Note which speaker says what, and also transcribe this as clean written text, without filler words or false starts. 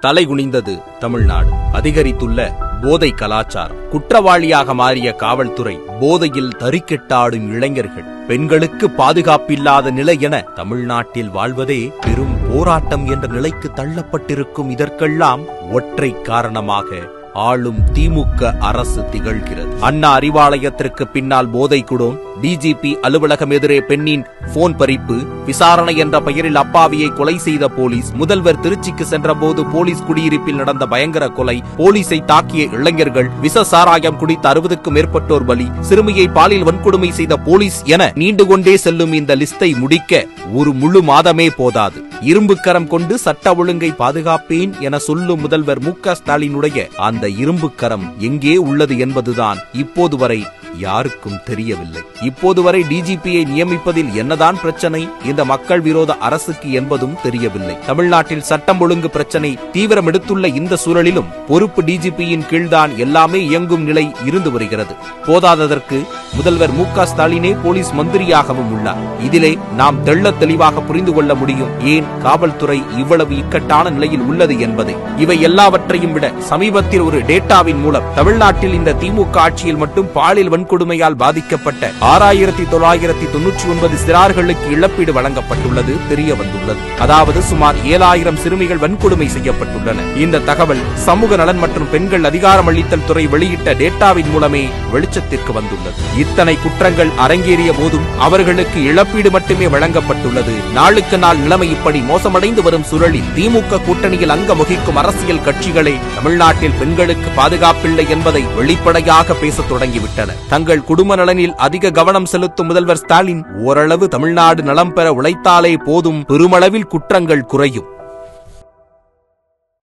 Speaker 1: தலைகுனிந்தது தமிழ்நாடு. அதிகரித்துள்ள போதை கலாச்சாரம், குற்றவாளியாக மாறிய காவல்துறை, போதையில் தறிக்கெட்டாடும் இளைஞர்கள், பெண்களுக்கு பாதுகாப்பில்லாத நிலை என தமிழ்நாட்டில் வாழ்வதே பெரும் போராட்டம் என்ற நிலைக்கு தள்ளப்பட்டிருக்கும் இதற்கெல்லாம் ஒற்றை காரணமாக ஆளும் திமுக அரசு திகழ்கிறது. அண்ணா அறிவாலயத்திற்கு பின்னால் போதை குடோன், டிஜிபி அலுவலகம் எதிரே பெண்ணின் போன் பறிப்பு, விசாரணை என்ற பெயரில் அப்பாவியை கொலை செய்த போலீஸ், முதல்வர் திருச்சிக்கு சென்றபோது போலீஸ் குடியிருப்பில் நடந்த பயங்கர கொலை, போலீஸை தாக்கிய இளைஞர்கள், விச சாராயம் குடித்த 60க்கும் மேற்பட்டோர் பலி, சிறுமியை பாலியல் வன்கொடுமை செய்த போலீஸ் என நீண்டு கொண்டே செல்லும் இந்த லிஸ்டை முடிக்க ஒரு முழு மாதமே போதாது. இரும்பு கரம் கொண்டு சட்ட ஒழுங்கை பாதுகாப்பேன் என சொல்லும் முதல்வர் மு.க. ஸ்டாலினுடைய அந்த இரும்பு கரம் எங்கே உள்ளது என்பதுதான் இப்போது வரை யாருக்கும் தெரியவில்லை. இப்போது வரை டிஜிபியை நியமிப்பதில் என்னதான் பிரச்சனை இந்த மக்கள் விரோத அரசுக்கு என்பதும் தெரியவில்லை. தமிழ்நாட்டில் சட்டம் ஒழுங்கு பிரச்சனை தீவிரம் எடுத்துள்ள இந்த சூழலிலும் பொறுப்பு டிஜிபியின் கீழ்தான் எல்லாமே இயங்கும் நிலை இருந்து வருகிறது. போதாததற்கு முதல்வர் மு.க. ஸ்டாலினே போலீஸ் மந்திரியாகவும் உள்ளார். இதிலே நாம் தெள்ள தெளிவாக புரிந்து கொள்ள முடியும் ஏன் காவல்துறை இவ்வளவு இக்கட்டான நிலையில் உள்ளது என்பதை. இவை எல்லாவற்றையும் விட சமீபத்தில் ஒரு டேட்டாவின் மூலம் தமிழ்நாட்டில் இந்த திமுக ஆட்சியில் மட்டும் பாலியல் வன்கொடுமையால் பாதிக்கப்பட்ட 6999 சிறார்களுக்கு இழப்பீடு வழங்கப்பட்டுள்ளது தெரிய வந்துள்ளது. அதாவது சுமார் 7000 சிறுமிகள் வன்கொடுமை செய்யப்பட்டுள்ளன. இந்த தகவல் சமூக நலன் மற்றும் பெண்கள் அதிகாரமளித்தல் துறை வெளியிட்ட டேட்டாவின் மூலமே வெளிச்சத்திற்கு வந்துள்ளது. இத்தனை குற்றங்கள் அரங்கேறிய போதும் அவர்களுக்கு இழப்பீடு மட்டுமே வழங்கப்பட்டுள்ளது. நாளுக்கு நாள் நிலைமை இப்படி மோசமடைந்து வரும் சூழலில் திமுக கூட்டணியில் அங்கம் வகிக்கும் அரசியல் கட்சிகளை தமிழ்நாட்டில் பெண்களுக்கு பாதுகாப்பில்லை என்பதை வெளிப்படையாக பேசத் தொடங்கிவிட்டனர். தங்கள் குடும்ப நலனில் அதிக கவனம் செலுத்தும் முதல்வர் ஸ்டாலின் ஓரளவு தமிழ்நாடு நலம் பெற உழைத்தாலே போதும் பெருமளவில் குற்றங்கள் குறையும்,